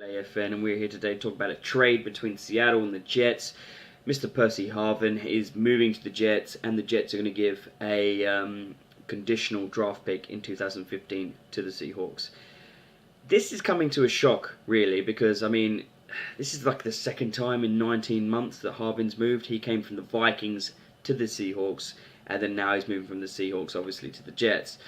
AFN, and we're here today to talk about a trade between Seattle and the Jets. Mr. Percy Harvin is moving to the Jets, and the Jets are going to give a conditional draft pick in 2015 to the Seahawks. This is coming to a shock, really, because, I mean, this is like the second time in 19 months that Harvin's moved. He came from the Vikings to the Seahawks, and then now he's moving from the Seahawks, obviously, to the Jets.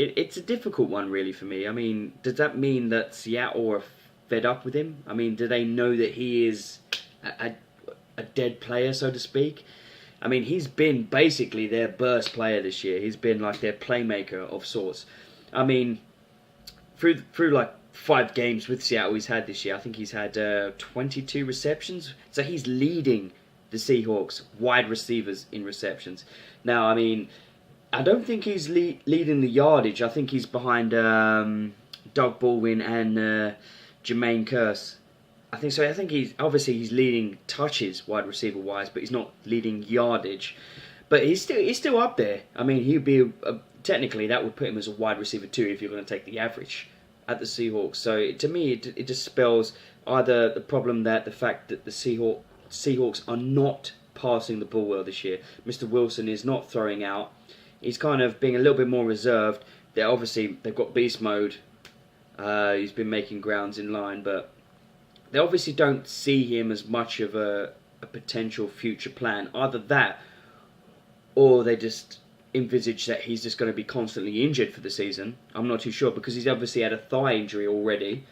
It's a difficult one, really, for me. I mean, does that mean that Seattle are fed up with him? I mean, do they know that he is a dead player, so to speak? I mean, he's been basically their burst player this year. He's been like their playmaker of sorts. I mean, through like 5 games with Seattle he's had this year, I think he's had 22 receptions. So he's leading the Seahawks wide receivers in receptions. Now, I mean, I don't think he's leading the yardage. I think he's behind Doug Baldwin and Jermaine Kearse. I think so. I think he's leading touches wide receiver wise, but he's not leading yardage. But he's still up there. I mean, he'd be technically that would put him as a wide receiver too if you're going to take the average at the Seahawks. So to me, it just spells either the fact that the Seahawks are not passing the ball well this year. Mr. Wilson is not throwing out. He's kind of being a little bit more reserved. They've got beast mode. He's been making grounds in line, but they obviously don't see him as much of a potential future plan. Either that, or they just envisage that he's just going to be constantly injured for the season. I'm not too sure, because he's obviously had a thigh injury already,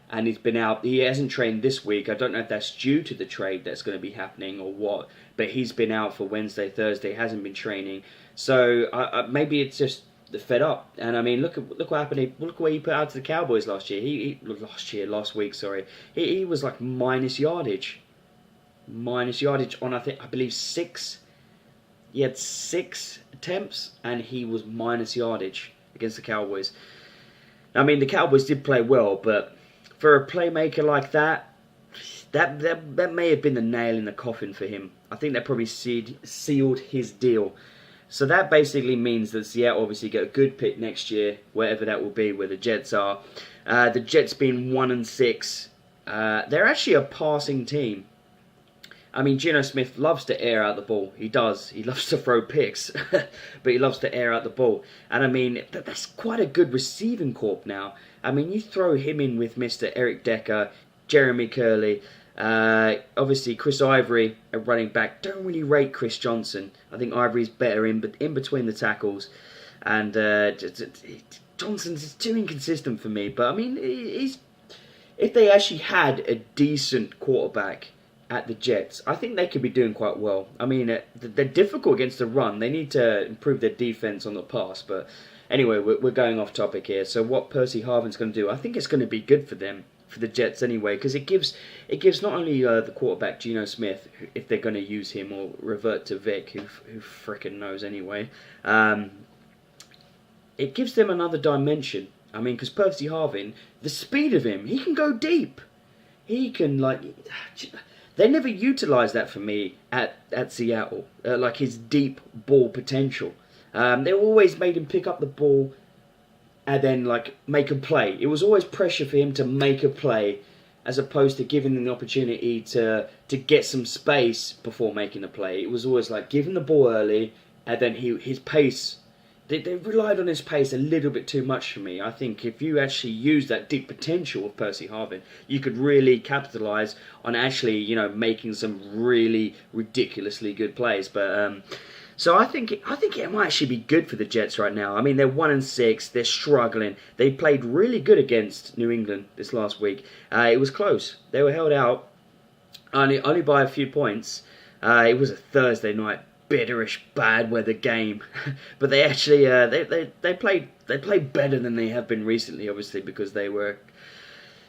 and he's been out. He hasn't trained this week. I don't know if that's due to the trade that's going to be happening or what, but he's been out for Wednesday, Thursday, hasn't been training. So maybe it's just the fed up. And I mean, look what happened. Look what he put out to the Cowboys last year. Last week. He was like minus yardage on I believe 6. He had 6 attempts, and he was minus yardage against the Cowboys. I mean, the Cowboys did play well, but for a playmaker like that may have been the nail in the coffin for him. I think that probably sealed his deal. So that basically means that Seattle obviously get a good pick next year, wherever that will be, where the Jets are. The Jets being 1-6, they're actually a passing team. I mean, Geno Smith loves to air out the ball. He does. He loves to throw picks, but he loves to air out the ball. And I mean, that's quite a good receiving corp now. I mean, you throw him in with Mr. Eric Decker, Jeremy Curley, obviously Chris Ivory, a running back. Don't really rate Chris Johnson. I think Ivory's better in between the tackles, and Johnson's too inconsistent for me. But I mean, if they actually had a decent quarterback at the Jets, I think they could be doing quite well. I mean, they're difficult against the run. They need to improve their defense on the pass. But anyway, we're going off topic here. So what Percy Harvin's going to do, I think it's going to be good for them, for the Jets anyway, because it gives not only the quarterback Geno Smith, if they're going to use him or revert to Vic, who frickin' knows anyway. It gives them another dimension. I mean, because Percy Harvin, the speed of him, he can go deep. He can They never utilised that for me at Seattle, like his deep ball potential. They always made him pick up the ball and then make a play. It was always pressure for him to make a play, as opposed to giving him the opportunity to get some space before making a play. It was always like give him the ball early, and then his pace. They relied on his pace a little bit too much for me. I think if you actually use that deep potential of Percy Harvin, you could really capitalise on actually, making some really ridiculously good plays. But so I think it might actually be good for the Jets right now. I mean, they're 1-6. They're struggling. They played really good against New England this last week. It was close. They were held out only by a few points. It was a Thursday night bitterish bad weather game, but they actually they played better than they have been recently, obviously because they were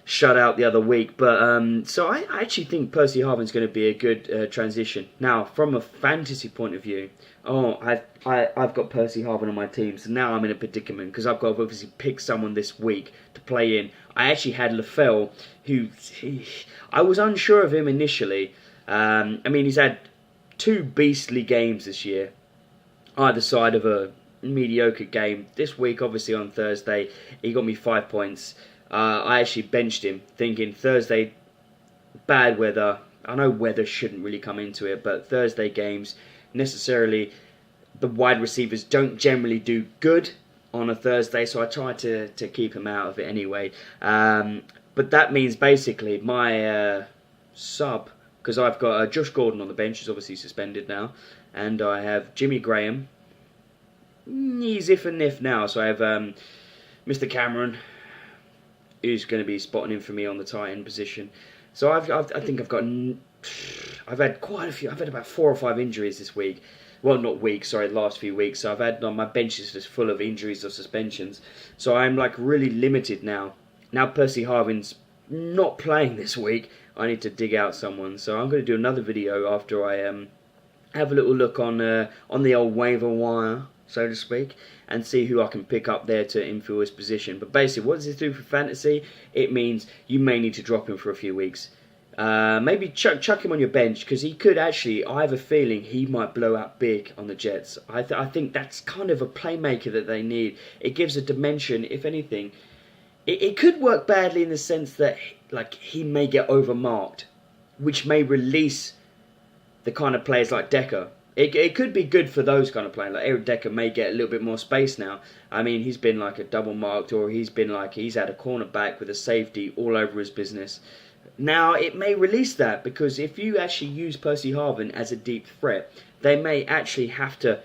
shut out the other week. But so I actually think Percy Harvin's going to be a good transition. Now, from a fantasy point of view, I've got Percy Harvin on my team, so now I'm in a predicament because I've got to obviously pick someone this week to play in. I actually had LaFell, I was unsure of him initially. I mean, he's had 2 beastly games this year, either side of a mediocre game. This week, obviously on Thursday, he got me 5 points. I actually benched him, thinking Thursday, bad weather. I know weather shouldn't really come into it, but Thursday games, necessarily, the wide receivers don't generally do good on a Thursday, so I try to keep him out of it anyway. But that means basically my sub, because I've got Josh Gordon on the bench, who's obviously suspended now, and I have Jimmy Graham. He's if and if now, so I have Mr. Cameron, who's going to be spotting in for me on the tight end position. So I think I've had quite a few. I've had about 4 or 5 injuries this week. Well, not weeks, sorry, the last few weeks. So I've had my bench is just full of injuries or suspensions. So I'm like really limited now. Now Percy Harvin's not playing this week. I need to dig out someone. So I'm going to do another video after I have a little look on the old waiver wire, so to speak, and see who I can pick up there to infill his position. But basically, what does this do for fantasy? It means you may need to drop him for a few weeks. Maybe chuck him on your bench, because he could actually, I have a feeling he might blow out big on the Jets. I think that's kind of a playmaker that they need. It gives a dimension, if anything. It could work badly in the sense that like he may get overmarked, which may release the kind of players like Decker. It could be good for those kind of players. Like Eric Decker may get a little bit more space now. I mean, he's been like a double marked, or he's had a cornerback with a safety all over his business. Now, it may release that, because if you actually use Percy Harvin as a deep threat, they may actually have to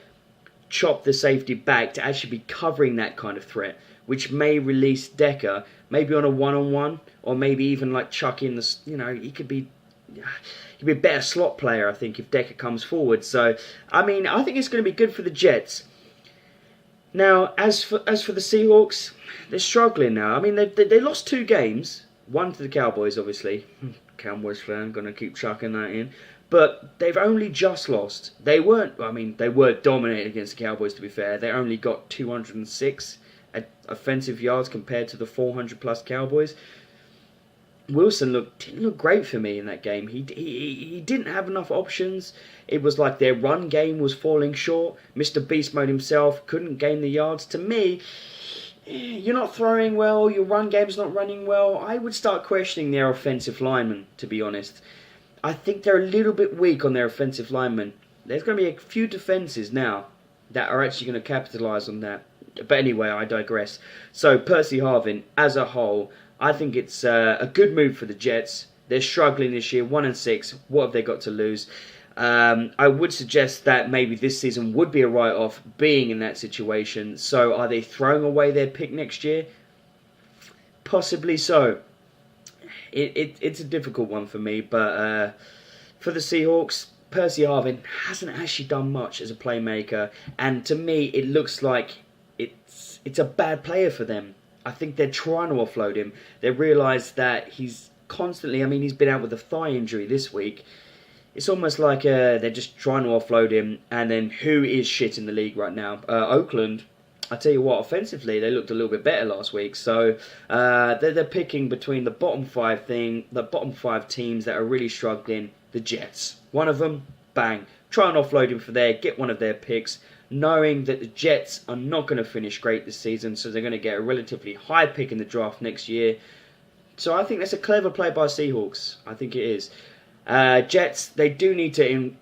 chop the safety back to actually be covering that kind of threat, which may release Decker, maybe on a one-on-one, or maybe even like chuck in the, he could be a better slot player, I think, if Decker comes forward. So, I mean, I think it's going to be good for the Jets. Now, as for the Seahawks, they're struggling now. I mean, they lost 2 games. One to the Cowboys, obviously. Cowboys fan, going to keep chucking that in. But they've only just lost. They were dominated against the Cowboys, to be fair. They only got 206 offensive yards compared to the 400-plus Cowboys. Wilson didn't look great for me in that game. He didn't have enough options. It was like their run game was falling short. Mr. Beast Mode himself couldn't gain the yards. To me, you're not throwing well, your run game's not running well. I would start questioning their offensive linemen, to be honest. I think they're a little bit weak on their offensive linemen. There's going to be a few defenses now that are actually going to capitalise on that. But anyway, I digress. So, Percy Harvin, as a whole, I think it's a good move for the Jets. They're struggling this year, 1-6. What have they got to lose? I would suggest that maybe this season would be a write-off, being in that situation. So are they throwing away their pick next year? Possibly so. It's a difficult one for me, but for the Seahawks, Percy Harvin hasn't actually done much as a playmaker, and to me it looks like it's a bad player for them. I think they're trying to offload him. They realise that he's constantly, he's been out with a thigh injury this week. It's almost like they're just trying to offload him. And then who is shit in the league right now? Oakland. I tell you what, offensively they looked a little bit better last week. So they're picking between the bottom 5 teams that are really struggling. The Jets. One of them, bang. Try and offload him for there. Get one of their picks, knowing that the Jets are not going to finish great this season, so they're going to get a relatively high pick in the draft next year. So I think that's a clever play by Seahawks. I think it is. Jets, they do need to,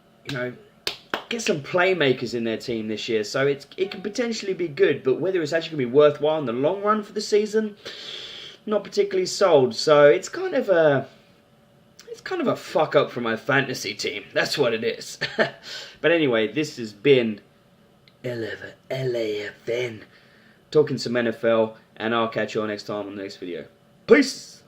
get some playmakers in their team this year, so it can potentially be good, but whether it's actually going to be worthwhile in the long run for the season, not particularly sold. So it's kind of a fuck up for my fantasy team. That's what it is. But anyway, this has been LAFN, talking some NFL, and I'll catch you all next time on the next video. Peace!